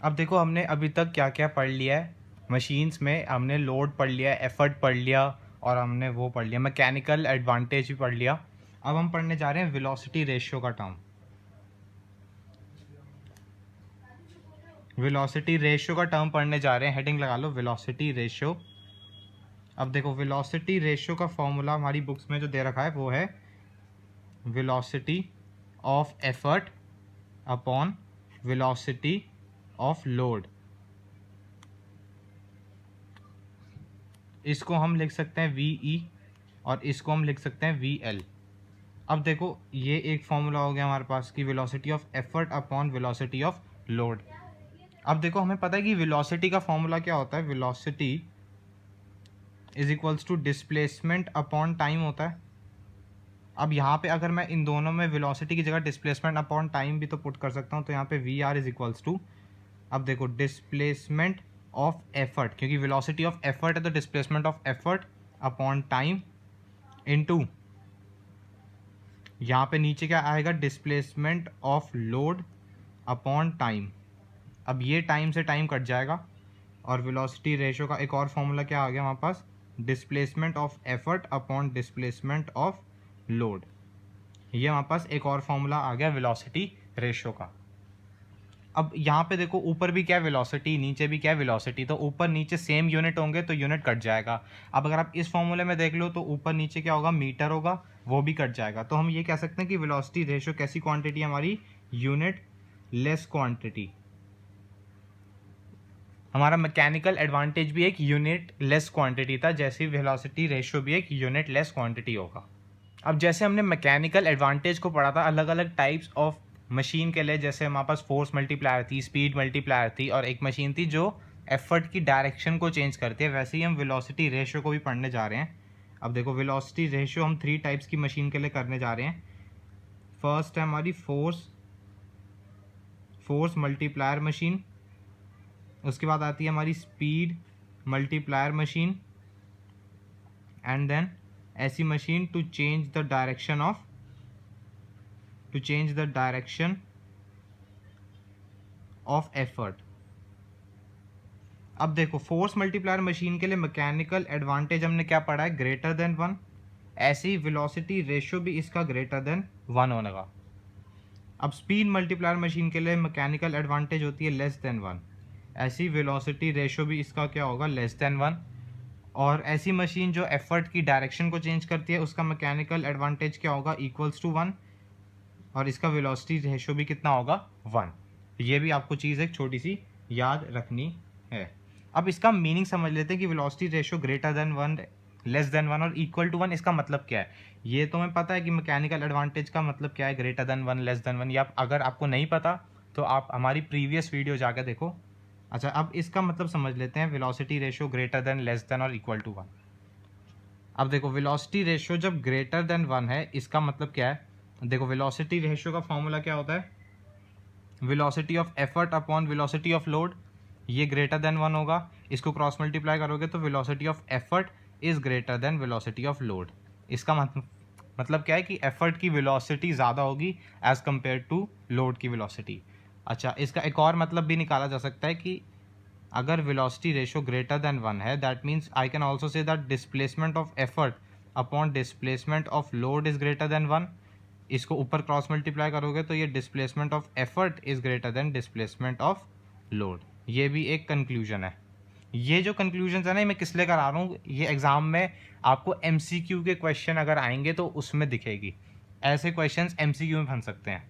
अब देखो हमने अभी तक क्या क्या पढ़ लिया है। मशीन्स में हमने लोड पढ़ लिया, एफर्ट पढ़ लिया और हमने वो पढ़ लिया, मैकेनिकल एडवांटेज भी पढ़ लिया। अब हम पढ़ने जा रहे हैं वेलोसिटी रेशियो का टर्म। वेलोसिटी रेशियो का टर्म पढ़ने जा रहे हैं, हेडिंग लगा लो वेलोसिटी रेशियो। अब देखो वेलोसिटी रेशियो का फॉर्मूला हमारी बुक्स में जो दे रखा है वो है velocity of effort upon velocity of load. इसको हम लिख सकते हैं वी ई और इसको हम लिख सकते हैं वी एल। अब देखो ये एक फॉर्मूला हो गया हमारे पास कि velocity of effort upon velocity of load. अब देखो हमें पता है कि वेलोसिटी का फॉर्मूला क्या होता है, velocity is equals to displacement upon time होता है। अब यहाँ पे अगर मैं इन दोनों में वेलोसिटी की जगह डिस्प्लेसमेंट अपॉन टाइम भी तो पुट कर सकता हूँ, तो यहाँ पे V R is equals to, अब देखो डिस्प्लेसमेंट ऑफ एफर्ट, क्योंकि वेलोसिटी ऑफ एफर्ट है तो displacement of effort upon time into, यहाँ पे नीचे क्या आएगा, displacement of load upon time. अब ये टाइम से टाइम कट जाएगा और वेलोसिटी रेशियो का एक और फॉर्मूला क्या आ गया हमारे पास, displacement of effort upon displacement of load. ये हमारे पास एक और फॉर्मूला आ गया वेलोसिटी रेशियो का। अब यहाँ पे देखो ऊपर भी क्या है वेलोसिटी, नीचे भी क्या है वेलोसिटी, तो ऊपर नीचे सेम यूनिट होंगे तो यूनिट कट जाएगा। अब अगर आप इस फॉर्मूले में देख लो तो ऊपर नीचे क्या होगा, मीटर होगा, वो भी कट जाएगा। तो हम ये कह सकते हैं कि वेलोसिटी रेशियो कैसी क्वांटिटी है हमारी, यूनिट लेस क्वांटिटी। हमारा मैकेनिकल एडवांटेज भी एक यूनिट लेस क्वांटिटी था, जैसे वेलोसिटी रेशियो भी एक यूनिट लेस क्वांटिटी होगा। अब जैसे हमने मैकेनिकल एडवांटेज को पढ़ा था अलग अलग टाइप्स ऑफ मशीन के लिए, जैसे हमारे पास फोर्स मल्टीप्लायर थी, स्पीड मल्टीप्लायर थी और एक मशीन थी जो एफर्ट की डायरेक्शन को चेंज करती है, वैसे ही हम वेलोसिटी रेशियो को भी पढ़ने जा रहे हैं। अब देखो वेलोसिटी रेशियो हम 3 टाइप्स की मशीन के लिए करने जा रहे हैं। फर्स्ट है हमारी फोर्स मल्टीप्लायर मशीन, उसके बाद आती है हमारी speed multiplier machine, and then ऐसी machine to change the direction of effort. अब देखो फोर्स मल्टीप्लायर मशीन के लिए मैकेनिकल एडवांटेज हमने क्या पढ़ा है, ग्रेटर देन 1। ऐसे ही वेलोसिटी रेशियो भी इसका ग्रेटर देन 1 होगा। अब स्पीड मल्टीप्लायर मशीन के लिए मैकेनिकल एडवांटेज होती है लेस देन 1, ऐसी वेलोसिटी रेशियो भी इसका क्या होगा, लेस देन 1। और ऐसी मशीन जो एफर्ट की डायरेक्शन को चेंज करती है उसका मैकेनिकल एडवांटेज क्या होगा, इक्वल्स टू 1, और इसका वेलोसिटी रेशियो भी कितना होगा, 1। ये भी आपको चीज़ एक छोटी सी याद रखनी है। अब इसका मीनिंग समझ लेते हैं कि velocity ratio greater than 1, less than 1 और इक्वल टू 1 इसका मतलब क्या है। ये तो हमें पता है कि मैकेनिकल एडवांटेज का मतलब क्या है, ग्रेटर देन 1, लेस देन 1। या अगर आपको नहीं पता तो आप हमारी प्रीवियस वीडियो जाकर देखो। अच्छा अब इसका मतलब समझ लेते हैं, velocity ratio greater than, less than और इक्वल टू 1। अब देखो वेलोसिटी रेशियो जब ग्रेटर देन 1 है इसका मतलब क्या है, देखो वेलोसिटी रेशियो का फॉर्मूला क्या होता है, velocity of effort upon velocity of load. ये ग्रेटर देन 1 होगा, इसको क्रॉस मल्टीप्लाई करोगे तो velocity of effort is greater than velocity of load. इसका मतलब क्या है कि एफर्ट की वेलोसिटी ज़्यादा होगी एज कम्पेयर टू लोड की वेलोसिटी। अच्छा इसका एक और मतलब भी निकाला जा सकता है कि अगर वेलोसिटी रेशियो ग्रेटर देन 1 है, that means I can also say that displacement of effort upon displacement of load is greater than 1। इसको ऊपर क्रॉस मल्टीप्लाई करोगे तो ये displacement of effort is greater than displacement of load. ये भी एक conclusion है। ये जो कंक्लूजन है ना मैं किस लिए करा रहा हूँ, ये एग्जाम में आपको एमसीक्यू के क्वेश्चन अगर आएंगे तो उसमें दिखेगी, ऐसे क्वेश्चंस एमसीक्यू में बन सकते हैं।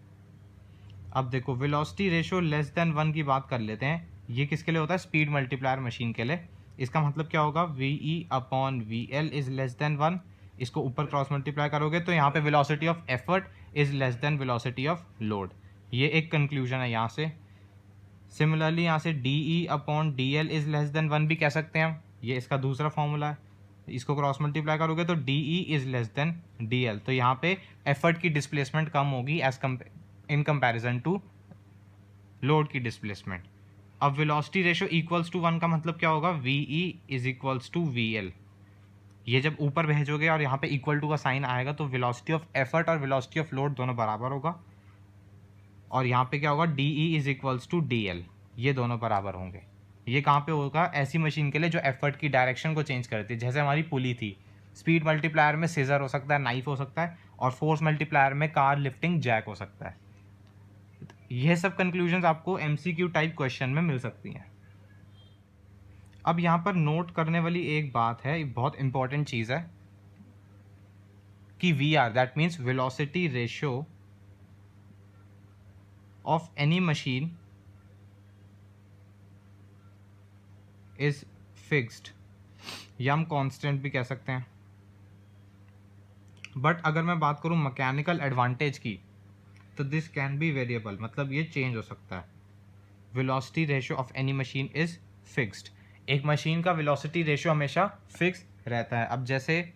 अब देखो वेलोसिटी रेशियो लेस देन 1 की बात कर लेते हैं। ये किसके लिए होता है, स्पीड मल्टीप्लायर मशीन के लिए। इसका मतलब क्या होगा, V E upon V L is less then 1। इसको ऊपर क्रॉस मल्टीप्लाई करोगे तो यहाँ पे velocity of effort is less then velocity of load. ये एक कंक्लूजन है यहाँ से। सिमिलरली यहाँ से D E upon D L is less then 1 भी कह सकते हैं हम, ये इसका दूसरा फॉर्मूला है। इसको क्रॉस मल्टीप्लाई करोगे तो D E is less than D L, तो यहाँ पे एफर्ट की डिस्प्लेसमेंट कम होगी as in comparison to load की डिस्प्लेसमेंट। अब वेलोसिटी रेशियो इक्वल्स टू 1 का मतलब क्या होगा, V E is equals to V L. ये जब ऊपर भेजोगे और यहाँ पे इक्वल टू का साइन आएगा तो वेलोसिटी ऑफ एफर्ट और वेलोसिटी ऑफ लोड दोनों बराबर होगा, और यहाँ पे क्या होगा, D E is equals to D L. ये दोनों बराबर होंगे। ये कहाँ पे होगा? ऐसी मशीन के लिए जो एफर्ट की डायरेक्शन को चेंज करती है, जैसे हमारी पुली थी। स्पीड मल्टीप्लायर में सीजर हो सकता है, नाइफ हो सकता है, और फोर्स मल्टीप्लायर में कार लिफ्टिंग जैक हो सकता है। यह सब कंक्लूजन्स आपको एमसीक्यू टाइप क्वेश्चन में मिल सकती हैं। अब यहाँ पर नोट करने वाली एक बात है, एक बहुत इंपॉर्टेंट चीज़ है कि V R, that means velocity ratio of any machine is fixed, या हम कांस्टेंट भी कह सकते हैं। बट अगर मैं बात करूँ मैकेनिकल एडवांटेज की, तो दिस कैन बी वेरिएबल, मतलब ये चेंज हो सकता है। Velocity ratio of any machine is fixed, एक मशीन का वेलोसिटी रेशियो हमेशा फिक्स रहता है। अब जैसे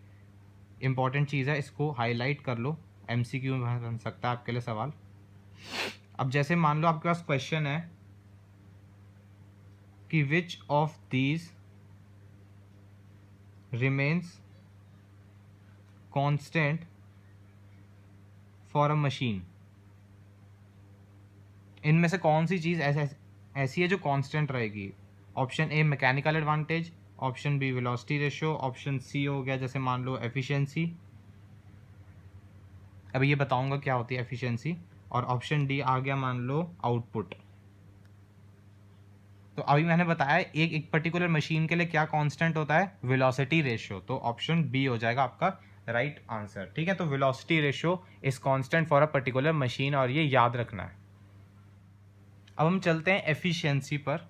इंपॉर्टेंट चीज़ है, इसको हाईलाइट कर लो, एमसीक्यू में बन सकता है आपके लिए सवाल। अब जैसे मान लो आपके पास क्वेश्चन है कि which of these remains constant for a machine, इनमें से कौन सी चीज़ ऐसी है जो कांस्टेंट रहेगी? Option A mechanical advantage, option B velocity ratio, option C हो गया जैसे मान लो एफिशिएंसी। अभी ये बताऊंगा क्या होती है एफिशिएंसी। और ऑप्शन डी आ गया मान लो आउटपुट। तो अभी मैंने बताया एक पर्टिकुलर मशीन के लिए क्या कांस्टेंट होता है? Velocity ratio. तो ऑप्शन बी हो जाएगा आपका राइट आंसर। ठीक है, तो velocity ratio is constant for a particular machine, और ये याद रखना है। अब हम चलते हैं एफिशिएंसी पर।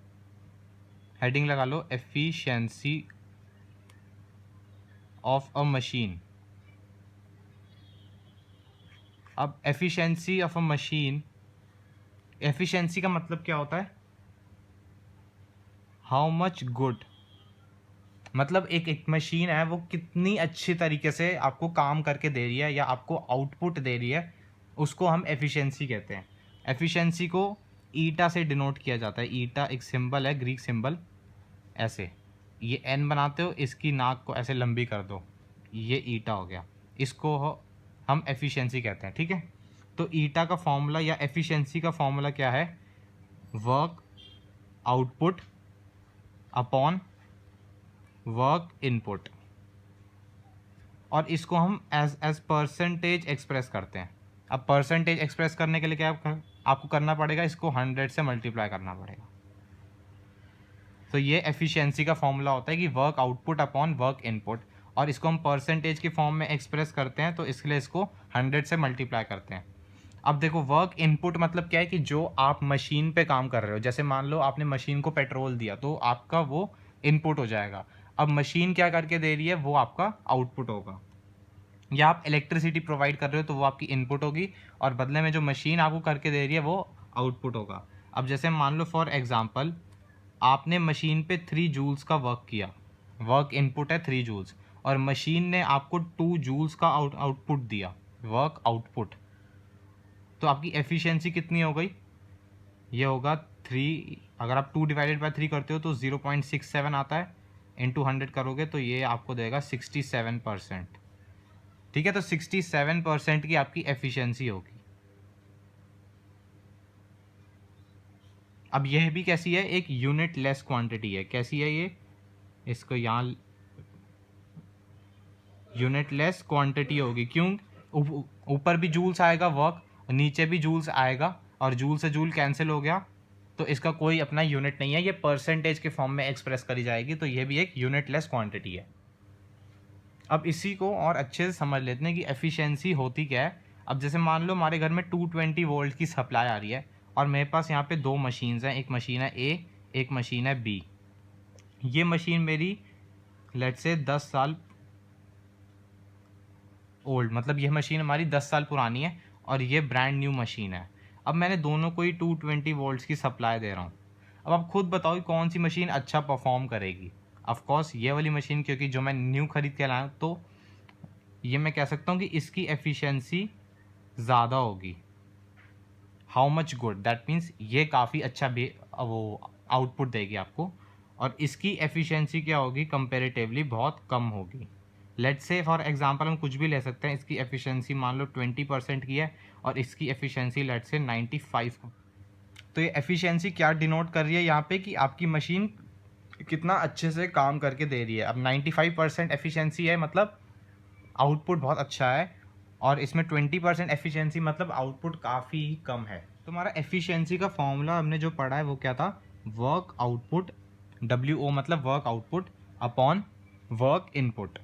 हेडिंग लगा लो, एफिशिएंसी ऑफ अ मशीन। अब efficiency of a machine, efficiency का मतलब क्या होता है? हाउ मच गुड, मतलब एक मशीन है वो कितनी अच्छी तरीके से आपको काम करके दे रही है या आपको आउटपुट दे रही है, उसको हम एफिशिएंसी कहते हैं। एफिशिएंसी को ईटा से डिनोट किया जाता है। ईटा एक सिंबल है, ग्रीक सिंबल। ऐसे ये एन बनाते हो, इसकी नाक को ऐसे लंबी कर दो, ये ईटा हो गया। इसको हम एफिशिएंसी कहते हैं। ठीक है, तो ईटा का फॉर्मूला या एफिशिएंसी का फॉर्मूला क्या है? Work output upon work input, और इसको हम एज परसेंटेज एक्सप्रेस करते हैं। अब परसेंटेज एक्सप्रेस करने के लिए क्या आपको करना पड़ेगा? इसको 100 से मल्टीप्लाई करना पड़ेगा। तो ये एफिशिएंसी का फॉर्मूला होता है कि work output upon work input, और इसको हम परसेंटेज के फॉर्म में एक्सप्रेस करते हैं, तो इसके लिए इसको 100 से मल्टीप्लाई करते हैं। अब देखो, वर्क इनपुट मतलब क्या है कि जो आप मशीन पे काम कर रहे हो, जैसे मान लो आपने मशीन को पेट्रोल दिया, तो आपका वो इनपुट हो जाएगा। अब मशीन क्या करके दे रही है, वो आपका आउटपुट होगा। या आप इलेक्ट्रिसिटी प्रोवाइड कर रहे हो, तो वो आपकी इनपुट होगी, और बदले में जो मशीन आपको करके दे रही है वो आउटपुट होगा। अब जैसे मान लो फॉर एग्जांपल आपने मशीन पे 3 जूल्स का वर्क किया, वर्क इनपुट है 3 जूल्स, और मशीन ने आपको 2 जूल्स का आउटपुट दिया, वर्क आउटपुट। तो आपकी एफिशिएंसी कितनी हो गई? ये होगा 3, अगर आप 2 डिवाइडेड बाई 3 करते हो तो 0.67 आता है, इंटू 100 करोगे तो ये आपको देगा 67%। ठीक है, तो 67% की आपकी एफिशिएंसी होगी। अब यह भी कैसी है? एक यूनिट लेस क्वांटिटी है। कैसी है ये? इसको यहाँ यूनिट लेस क्वांटिटी होगी। क्यों? ऊपर भी जूल्स आएगा वर्क, नीचे भी जूल्स आएगा, और जूल से जूल कैंसिल हो गया, तो इसका कोई अपना यूनिट नहीं है, ये परसेंटेज के फॉर्म में एक्सप्रेस करी जाएगी, तो ये भी एक यूनिट लेस क्वांटिटी है। अब इसी को और अच्छे से समझ लेते हैं कि एफिशिएंसी होती क्या है। अब जैसे मान लो हमारे घर में 220 वोल्ट की सप्लाई आ रही है, और मेरे पास यहाँ पे 2 मशीन्स हैं, एक मशीन है ए, एक मशीन है बी। ये मशीन मेरी लेट्स से 10 साल ओल्ड, मतलब यह मशीन हमारी 10 साल पुरानी है, और ये ब्रांड न्यू मशीन है। अब मैंने दोनों को ही 220 वोल्ट्स की सप्लाई दे रहा हूँ। अब आप खुद बताओ कि कौन सी मशीन अच्छा परफॉर्म करेगी? ऑफकोर्स ये वाली मशीन, क्योंकि जो मैं न्यू खरीद के लाया हूँ, तो ये मैं कह सकता हूँ कि इसकी एफिशिएंसी ज़्यादा होगी। How much good, that means ये काफ़ी अच्छा वो आउटपुट देगी आपको, और इसकी एफिशिएंसी क्या होगी? कंपेरेटिवली बहुत कम होगी। लेट्स से फॉर एग्जांपल हम कुछ भी ले सकते हैं, इसकी एफिशिएंसी मान लो 20% की है, और इसकी एफिशिएंसी लेट्स से 95 तो ये एफिशिएंसी क्या डिनोट कर रही है यहाँ पे कि आपकी मशीन कितना अच्छे से काम करके दे रही है। अब 95% एफिशिएंसी है मतलब आउटपुट बहुत अच्छा है, और इसमें 20% एफिशिएंसी मतलब आउटपुट काफ़ी कम है। तो हमारा एफिशिएंसी का फॉर्मूला हमने जो पढ़ा है वो क्या था, वर्क आउटपुट, WO मतलब work output upon work input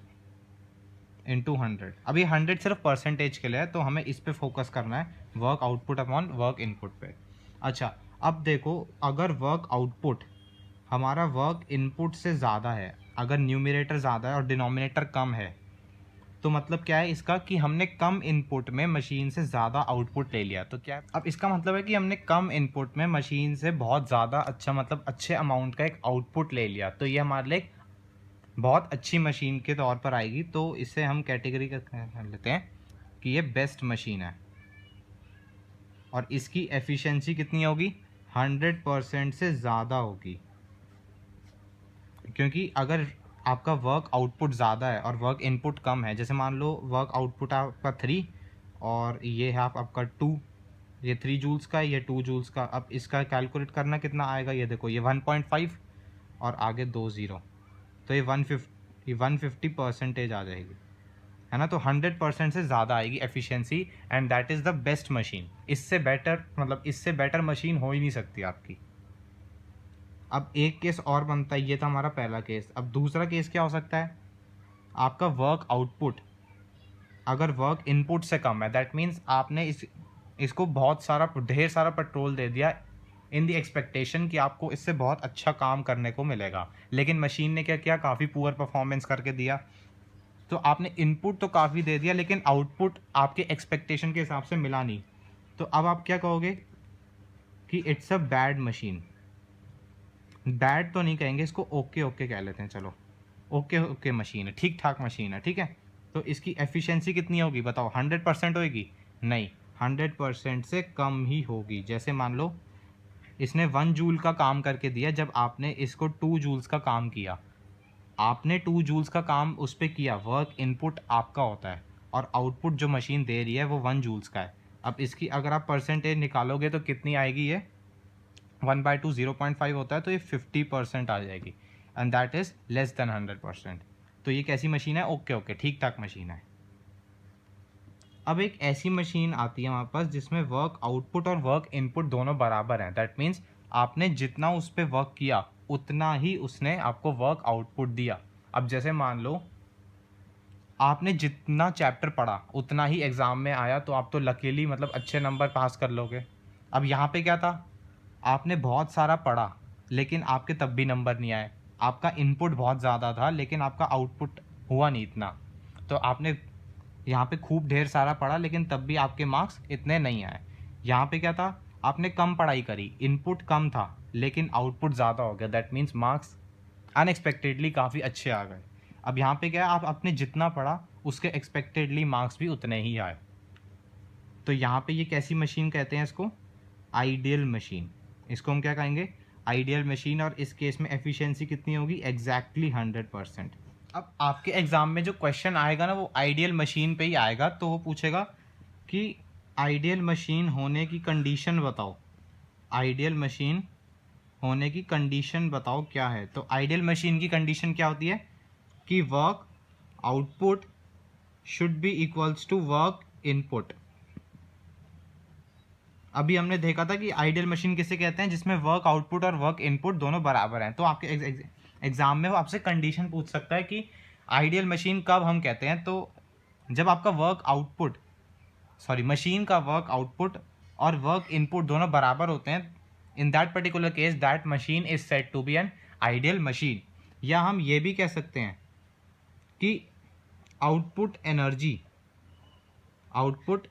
into 100। अभी 100 सिर्फ परसेंटेज के लिए है, तो हमें इस पे फोकस करना है, work output upon work input पे। अच्छा, अब देखो, अगर वर्क आउटपुट हमारा वर्क इनपुट से ज़्यादा है, अगर न्यूमरेटर ज़्यादा है और डिनोमिनेटर कम है, तो मतलब क्या है इसका कि हमने कम इनपुट में मशीन से ज़्यादा आउटपुट ले लिया। तो क्या है, अब इसका मतलब है कि हमने कम इनपुट में मशीन से बहुत ज़्यादा अच्छा मतलब अच्छे अमाउंट का एक आउटपुट ले लिया, तो ये हमारे लिए बहुत अच्छी मशीन के तौर पर आएगी। तो इसे हम कैटेगरी कर लेते हैं कि ये बेस्ट मशीन है, और इसकी एफिशिएंसी कितनी होगी, 100% से ज़्यादा होगी। क्योंकि अगर आपका वर्क आउटपुट ज़्यादा है और वर्क इनपुट कम है, जैसे मान लो वर्क आउटपुट आपका 3 और ये है आपका 2, ये 3 जूल्स का है, ये 2 जूल्स का। अब इसका कैलकुलेट करना कितना आएगा, ये देखो, ये 1.5 और आगे 2 ज़ीरो, तो ये 150% आ जाएगी, है ना। तो 100% से ज़्यादा आएगी efficiency, and that is the best machine. इससे बेटर मतलब इससे बेटर मशीन हो ही नहीं सकती आपकी। अब एक केस और बनता है, ये था हमारा पहला केस। अब दूसरा केस क्या हो सकता है, आपका वर्क आउटपुट अगर वर्क इनपुट से कम है, दैट मीन्स आपने इसको बहुत सारा ढेर सारा पेट्रोल दे दिया इन द एक्सपेक्टेशन कि आपको इससे बहुत अच्छा काम करने को मिलेगा, लेकिन मशीन ने क्या किया, काफ़ी पुअर परफॉर्मेंस करके दिया। तो आपने इनपुट तो काफ़ी दे दिया, लेकिन आउटपुट आपके एक्सपेक्टेशन के हिसाब से मिला नहीं। तो अब आप क्या कहोगे कि it's a bad machine. Bad तो नहीं कहेंगे इसको, ओके ओके कह लेते हैं, चलो ओके ओके मशीन है, ठीक ठाक मशीन है, ठीक है। तो इसकी एफिशिएंसी कितनी होगी बताओ, 100% होगी? नहीं, 100% से कम ही होगी। जैसे मान लो इसने 1 जूल का काम करके दिया, जब आपने इसको 2 जूल्स का काम किया, आपने 2 जूल्स का काम उस पर किया, वर्क इनपुट आपका होता है और आउटपुट जो मशीन दे रही है वो 1 जूल्स का है। अब इसकी अगर आप परसेंटेज निकालोगे तो कितनी आएगी, ये 1/2 0.5 होता है, तो ये 50% आ जाएगी, and that is less than 100%। तो ये कैसी मशीन है, ओके ओके ठीक ठाक मशीन है। अब एक ऐसी मशीन आती है हमारे पास जिसमें वर्क आउटपुट और वर्क इनपुट दोनों बराबर हैं, दैट मीन्स आपने जितना उस पर वर्क किया उतना ही उसने आपको वर्क आउटपुट दिया। अब जैसे मान लो आपने जितना चैप्टर पढ़ा उतना ही एग्ज़ाम में आया, तो आप तो लकीली मतलब अच्छे नंबर पास कर लोगे। अब यहाँ पे क्या था, आपने बहुत सारा पढ़ा लेकिन आपके तब भी नंबर नहीं आए, आपका इनपुट बहुत ज़्यादा था लेकिन आपका आउटपुट हुआ नहीं इतना। तो आपने यहाँ पे खूब ढेर सारा पढ़ा लेकिन तब भी आपके मार्क्स इतने नहीं आए। यहाँ पे क्या था, आपने कम पढ़ाई करी, इनपुट कम था लेकिन आउटपुट ज़्यादा हो गया, दैट मीन्स मार्क्स अनएक्सपेक्टेडली काफ़ी अच्छे आ गए। अब यहाँ पे क्या है, आप आपने जितना पढ़ा उसके एक्सपेक्टेडली मार्क्स भी उतने ही आए। तो यहाँ पे ये कैसी मशीन कहते हैं इसको, आइडियल मशीन। इसको हम क्या कहेंगे, आइडियल मशीन। और इस केस में एफिशिएंसी कितनी होगी, एग्जैक्टली 100%। अब आपके एग्ज़ाम में जो क्वेश्चन आएगा ना वो आइडियल मशीन पे ही आएगा, तो वो पूछेगा कि आइडियल मशीन होने की कंडीशन बताओ, आइडियल मशीन होने की कंडीशन बताओ क्या है। तो आइडियल मशीन की कंडीशन क्या होती है कि work output should be equals to work input. अभी हमने देखा था कि आइडियल मशीन किसे कहते हैं, जिसमें वर्क आउटपुट और वर्क इनपुट दोनों बराबर हैं। तो आपके एग्जाम में वो आपसे कंडीशन पूछ सकता है कि आइडियल मशीन कब हम कहते हैं, तो जब आपका मशीन का वर्क आउटपुट और वर्क इनपुट दोनों बराबर होते हैं। In that particular case that machine is said to be an ideal machine. या हम ये भी कह सकते हैं कि output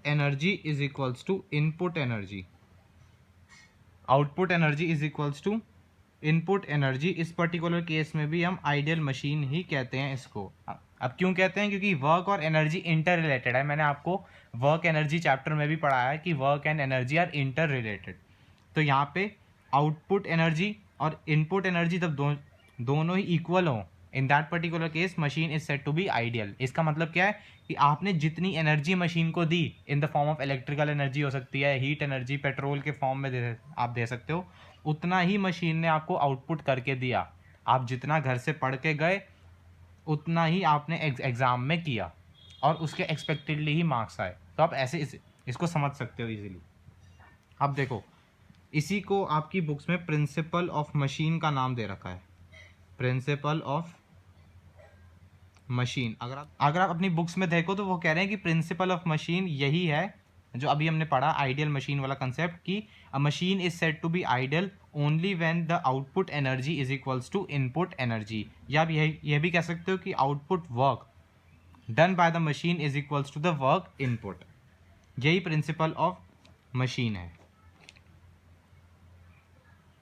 energy is equals to input energy. Output energy is equals to input energy. इस पर्टिकुलर केस में भी हम आइडियल मशीन ही कहते हैं इसको। अब क्यों कहते हैं, क्योंकि वर्क और एनर्जी इंटर रिलेटेड है। मैंने आपको वर्क एनर्जी चैप्टर में भी पढ़ाया है कि work and energy are interrelated. तो यहाँ पे आउटपुट एनर्जी और इनपुट एनर्जी जब दोनों ही इक्वल हों in that particular case machine is said to be ideal. इसका मतलब क्या है कि आपने जितनी एनर्जी मशीन को दी, in the form of electrical energy हो सकती है, हीट एनर्जी, पेट्रोल के फॉर्म में आप दे सकते हो, उतना ही मशीन ने आपको आउटपुट करके दिया। आप जितना घर से पढ़ के गए उतना ही आपने एग्ज़ाम में किया और उसके एक्सपेक्टेडली ही मार्क्स आए। तो आप ऐसे इसको समझ सकते हो इजीली। अब देखो, इसी को आपकी बुक्स में प्रिंसिपल ऑफ मशीन का नाम दे रखा है, प्रिंसिपल ऑफ मशीन। अगर आप अपनी बुक्स में देखो तो वो कह रहे हैं कि प्रिंसिपल ऑफ मशीन यही है जो अभी हमने पढ़ा, आइडियल मशीन वाला कंसेप्ट, कि a machine is said to be ideal only when the output energy is equals to input energy. या आप यह भी कह सकते हो कि output work done by the machine is equals to the work input. यही प्रिंसिपल ऑफ मशीन है।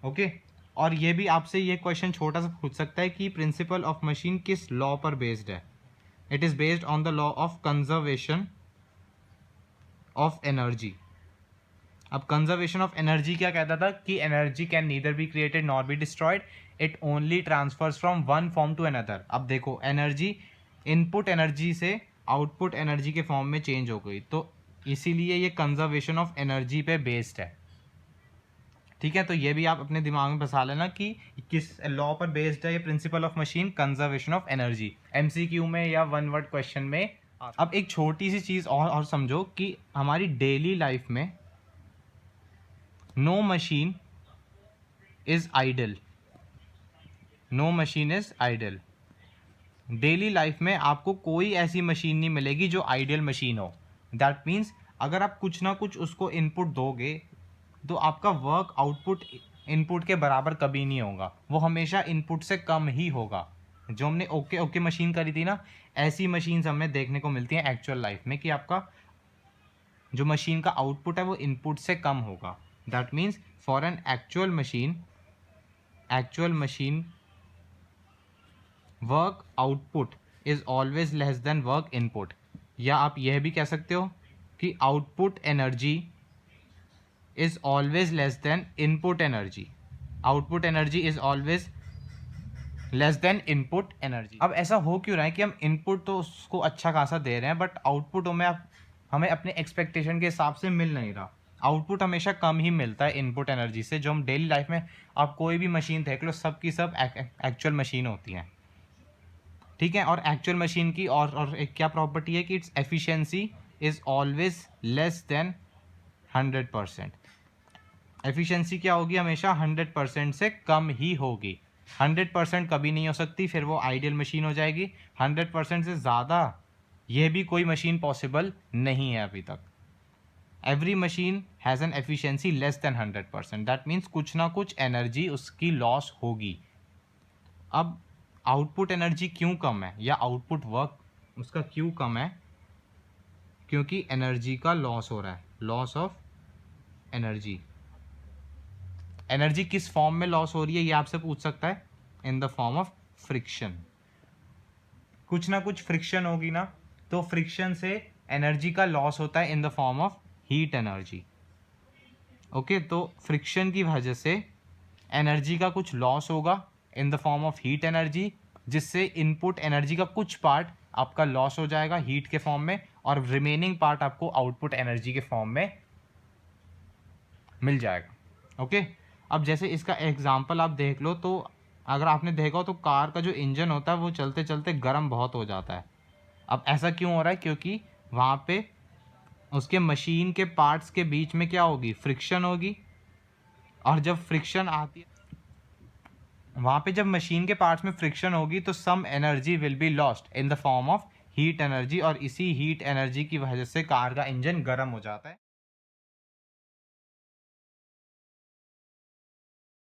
ओके और ये भी आपसे ये क्वेश्चन छोटा सा पूछ सकता है कि प्रिंसिपल ऑफ मशीन किस लॉ पर बेस्ड है। It is based on the law of conservation of energy. अब कंजर्वेशन ऑफ एनर्जी क्या कहता था कि energy can neither be created nor be destroyed, it only transfers from one form to another. अब देखो, energy input energy से output energy के form में चेंज हो गई, तो इसीलिए ये कंजर्वेशन ऑफ एनर्जी पे बेस्ड है। ठीक है, तो ये भी आप अपने दिमाग में बसा लेना कि किस लॉ पर बेस्ड है ये principal of machine, conservation of energy. MCQ में या वन वर्ड क्वेश्चन में। अब एक छोटी सी चीज़ और समझो कि हमारी डेली लाइफ में no machine is idle, no machine is idle. Daily life में आपको कोई ऐसी मशीन नहीं मिलेगी जो आइडियल मशीन हो। दैट मीन्स अगर आप कुछ ना कुछ उसको इनपुट दोगे तो आपका वर्क आउटपुट इनपुट के बराबर कभी नहीं होगा, वो हमेशा इनपुट से कम ही होगा। जो हमने ओके मशीन करी थी ना, ऐसी मशीन्स हमें देखने को मिलती हैं एक्चुअल लाइफ में कि आपका जो मशीन का आउटपुट है वो इनपुट से कम होगा। That means for an actual machine work output is always less than work input. या आप यह भी कह सकते हो कि output energy is always less than input energy, output energy is always less than input energy। अब ऐसा हो क्यों रहा है कि हम इनपुट तो उसको अच्छा खासा दे रहे हैं बट आउटपुट हमें अपने एक्सपेक्टेशन के हिसाब से मिल नहीं रहा। आउटपुट हमेशा कम ही मिलता है इनपुट एनर्जी से। जो हम डेली लाइफ में आप कोई भी मशीन देख लो, सबकी सब एक्चुअल मशीन होती हैं। ठीक है, और एक्चुअल मशीन की और एक क्या प्रॉपर्टी है कि its efficiency is always less than 100%। Efficiency क्या होगी, हमेशा 100% से कम ही होगी। 100% कभी नहीं हो सकती, फिर वो आइडियल मशीन हो जाएगी। 100% से ज़्यादा यह भी कोई मशीन पॉसिबल नहीं है अभी तक। Every machine has an efficiency less than 100%। That means कुछ ना कुछ एनर्जी उसकी लॉस होगी। अब आउटपुट एनर्जी क्यों कम है या आउटपुट वर्क उसका क्यों कम है, क्योंकि एनर्जी का लॉस हो रहा है, लॉस ऑफ एनर्जी। एनर्जी किस फॉर्म में लॉस हो रही है ये आपसे पूछ सकता है, इन द फॉर्म ऑफ फ्रिक्शन। कुछ ना कुछ फ्रिक्शन होगी ना, तो फ्रिक्शन से एनर्जी का लॉस होता है इन the form of heat energy. Okay, तो फ्रिक्शन की वजह से एनर्जी का कुछ लॉस होगा इन the form of heat energy, जिससे इनपुट एनर्जी का कुछ पार्ट आपका लॉस हो जाएगा हीट के फॉर्म में और रिमेनिंग पार्ट आपको आउटपुट एनर्जी के फॉर्म में मिल जाएगा। ओके, अब जैसे इसका एग्जांपल आप देख लो, तो अगर आपने देखा हो तो कार का जो इंजन होता है वो चलते चलते गर्म बहुत हो जाता है। अब ऐसा क्यों हो रहा है, क्योंकि वहाँ पे उसके मशीन के पार्ट्स के बीच में क्या होगी, फ्रिक्शन होगी। और जब फ्रिक्शन आती है वहाँ पे, जब मशीन के पार्ट्स में फ्रिक्शन होगी तो some energy will be lost in the form of heat energy, और इसी हीट एनर्जी की वजह से कार का इंजन गर्म हो जाता है।